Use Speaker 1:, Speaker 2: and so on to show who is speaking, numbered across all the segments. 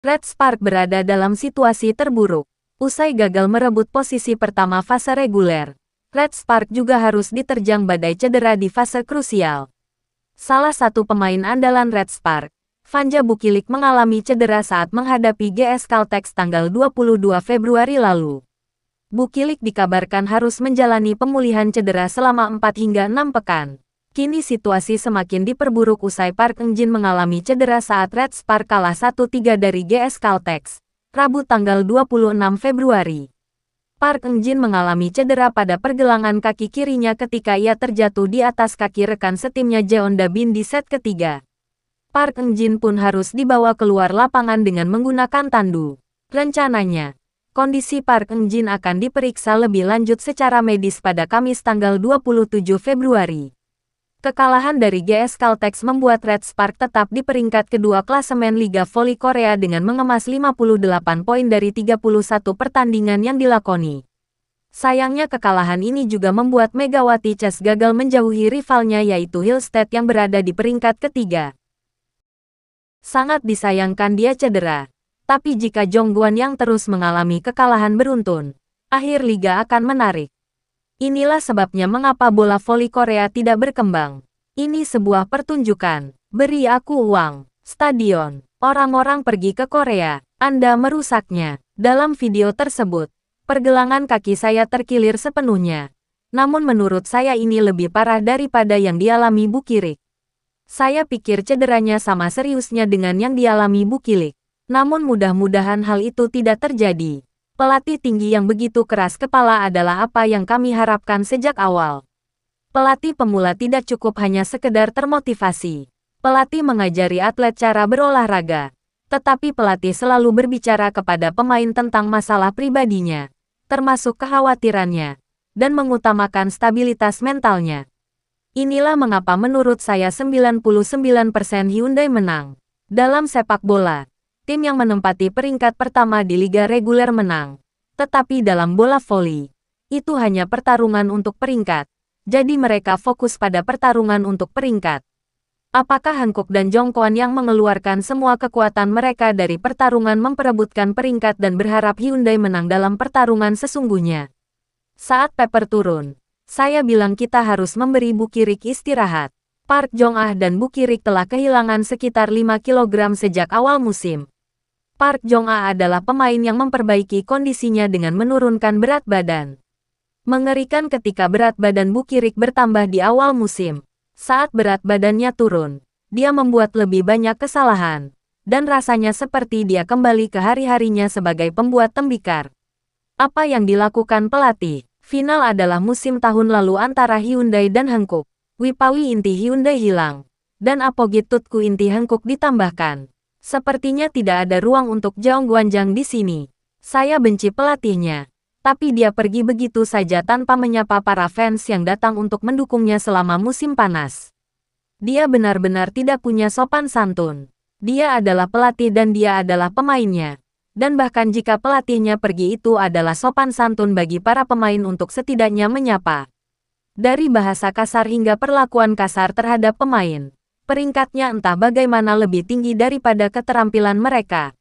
Speaker 1: Red Spark berada dalam situasi terburuk. Usai gagal merebut posisi pertama fase reguler, Red Spark juga harus diterjang badai cedera di fase krusial. Salah satu pemain andalan Red Spark, Vanja Bukilik, mengalami cedera saat menghadapi GS Caltex tanggal 22 Februari lalu. Bukilik dikabarkan harus menjalani pemulihan cedera selama 4 hingga 6 pekan. Kini situasi semakin diperburuk usai Park Eun-jin mengalami cedera saat Red Spark kalah 1-3 dari GS Caltex, Rabu tanggal 26 Februari. Park Eun-jin mengalami cedera pada pergelangan kaki kirinya ketika ia terjatuh di atas kaki rekan setimnya Jeon Da-bin di set ketiga. Park Eun-jin pun harus dibawa keluar lapangan dengan menggunakan tandu. Rencananya, kondisi Park Eun-jin akan diperiksa lebih lanjut secara medis pada Kamis tanggal 27 Februari. Kekalahan dari GS Caltex membuat Red Spark tetap di peringkat kedua klasemen Liga Voli Korea dengan mengemas 58 poin dari 31 pertandingan yang dilakoni. Sayangnya kekalahan ini juga membuat Megawati Chess gagal menjauhi rivalnya yaitu Hillstead yang berada di peringkat ketiga. Sangat disayangkan dia cedera. Tapi jika Jongguan yang terus mengalami kekalahan beruntun, akhir liga akan menarik. Inilah sebabnya mengapa bola voli Korea tidak berkembang. Ini sebuah pertunjukan. Beri aku uang. Stadion. Orang-orang pergi ke Korea. Anda merusaknya. Dalam video tersebut, pergelangan kaki saya terkilir sepenuhnya. Namun menurut saya ini lebih parah daripada yang dialami Bukilik. Saya pikir cederanya sama seriusnya dengan yang dialami Bukilik. Namun mudah-mudahan hal itu tidak terjadi. Pelatih tinggi yang begitu keras kepala adalah apa yang kami harapkan sejak awal. Pelatih pemula tidak cukup hanya sekedar termotivasi. Pelatih mengajari atlet cara berolahraga. Tetapi pelatih selalu berbicara kepada pemain tentang masalah pribadinya, termasuk kekhawatirannya, dan mengutamakan stabilitas mentalnya. Inilah mengapa menurut saya 99% Hyundai menang. Dalam sepak bola, tim yang menempati peringkat pertama di liga reguler menang. Tetapi dalam bola voli, itu hanya pertarungan untuk peringkat. Jadi mereka fokus pada pertarungan untuk peringkat. Apakah Hankook dan Jongkwon yang mengeluarkan semua kekuatan mereka dari pertarungan memperebutkan peringkat dan berharap Hyundai menang dalam pertarungan sesungguhnya? Saat Pepper turun, saya bilang kita harus memberi Bukirik istirahat. Park Jong-ah dan Bukirik telah kehilangan sekitar 5 kg sejak awal musim. Park Jong-ah adalah pemain yang memperbaiki kondisinya dengan menurunkan berat badan. Mengerikan ketika berat badan Bukirik bertambah di awal musim. Saat berat badannya turun, dia membuat lebih banyak kesalahan. Dan rasanya seperti dia kembali ke hari-harinya sebagai pembuat tembikar. Apa yang dilakukan pelatih? Final adalah musim tahun lalu antara Hyundai dan Hankook. Wipawi inti Hyundai hilang. Dan Apogit Tutku inti Hankook ditambahkan. Sepertinya tidak ada ruang untuk Jeong Gwanjang di sini. Saya benci pelatihnya. Tapi dia pergi begitu saja tanpa menyapa para fans yang datang untuk mendukungnya selama musim panas. Dia benar-benar tidak punya sopan santun. Dia adalah pelatih dan dia adalah pemainnya. Dan bahkan jika pelatihnya pergi itu adalah sopan santun bagi para pemain untuk setidaknya menyapa. Dari bahasa kasar hingga perlakuan kasar terhadap pemain. Peringkatnya entah bagaimana lebih tinggi daripada keterampilan mereka.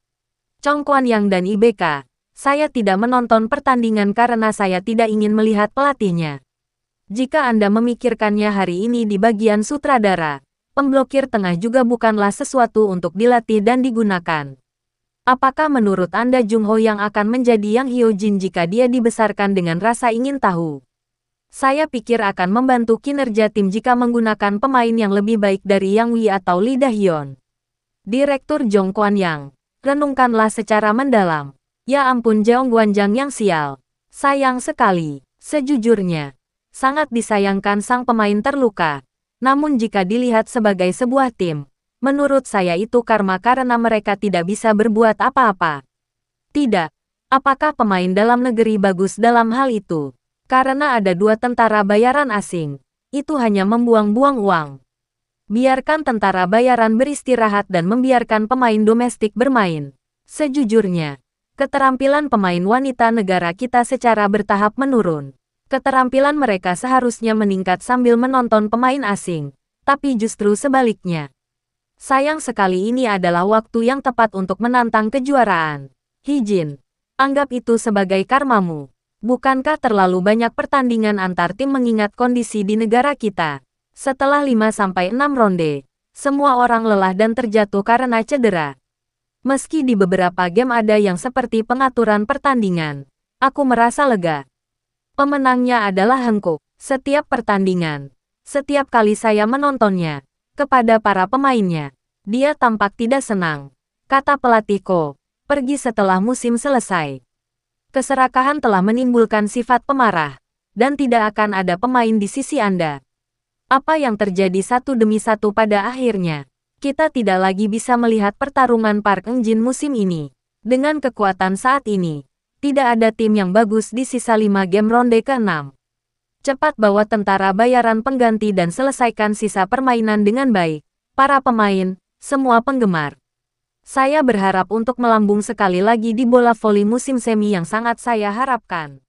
Speaker 1: Chong Kwan-yang dan IBK, saya tidak menonton pertandingan karena saya tidak ingin melihat pelatihnya. Jika Anda memikirkannya hari ini di bagian sutradara, pemblokir tengah juga bukanlah sesuatu untuk dilatih dan digunakan. Apakah menurut Anda Jung Ho yang akan menjadi Yang Hyo-jin jika dia dibesarkan dengan rasa ingin tahu? Saya pikir akan membantu kinerja tim jika menggunakan pemain yang lebih baik dari Yang Wi atau Lee Da-hyun. Direktur Jong Kwan-yang, renungkanlah secara mendalam. Ya ampun Jeong Gwanjang yang sial. Sayang sekali. Sejujurnya, sangat disayangkan sang pemain terluka. Namun jika dilihat sebagai sebuah tim, menurut saya itu karma karena mereka tidak bisa berbuat apa-apa. Tidak. Apakah pemain dalam negeri bagus dalam hal itu? Karena ada 2 tentara bayaran asing, itu hanya membuang-buang uang. Biarkan tentara bayaran beristirahat dan membiarkan pemain domestik bermain. Sejujurnya, keterampilan pemain wanita negara kita secara bertahap menurun. Keterampilan mereka seharusnya meningkat sambil menonton pemain asing, tapi justru sebaliknya. Sayang sekali ini adalah waktu yang tepat untuk menantang kejuaraan. Hijin, anggap itu sebagai karmamu. Bukankah terlalu banyak pertandingan antar tim mengingat kondisi di negara kita? Setelah 5-6 ronde, semua orang lelah dan terjatuh karena cedera. Meski di beberapa game ada yang seperti pengaturan pertandingan, aku merasa lega. Pemenangnya adalah Hankook. Setiap pertandingan, setiap kali saya menontonnya, kepada para pemainnya, dia tampak tidak senang. Kata pelatih Ko, pergi setelah musim selesai. Keserakahan telah menimbulkan sifat pemarah, dan tidak akan ada pemain di sisi Anda. Apa yang terjadi satu demi satu pada akhirnya, kita tidak lagi bisa melihat pertarungan Park Eun-jin musim ini. Dengan kekuatan saat ini, tidak ada tim yang bagus di sisa 5 game ronde ke-6. Cepat bawa tentara bayaran pengganti dan selesaikan sisa permainan dengan baik. Para pemain, semua penggemar. Saya berharap untuk melambung sekali lagi di bola voli musim semi yang sangat saya harapkan.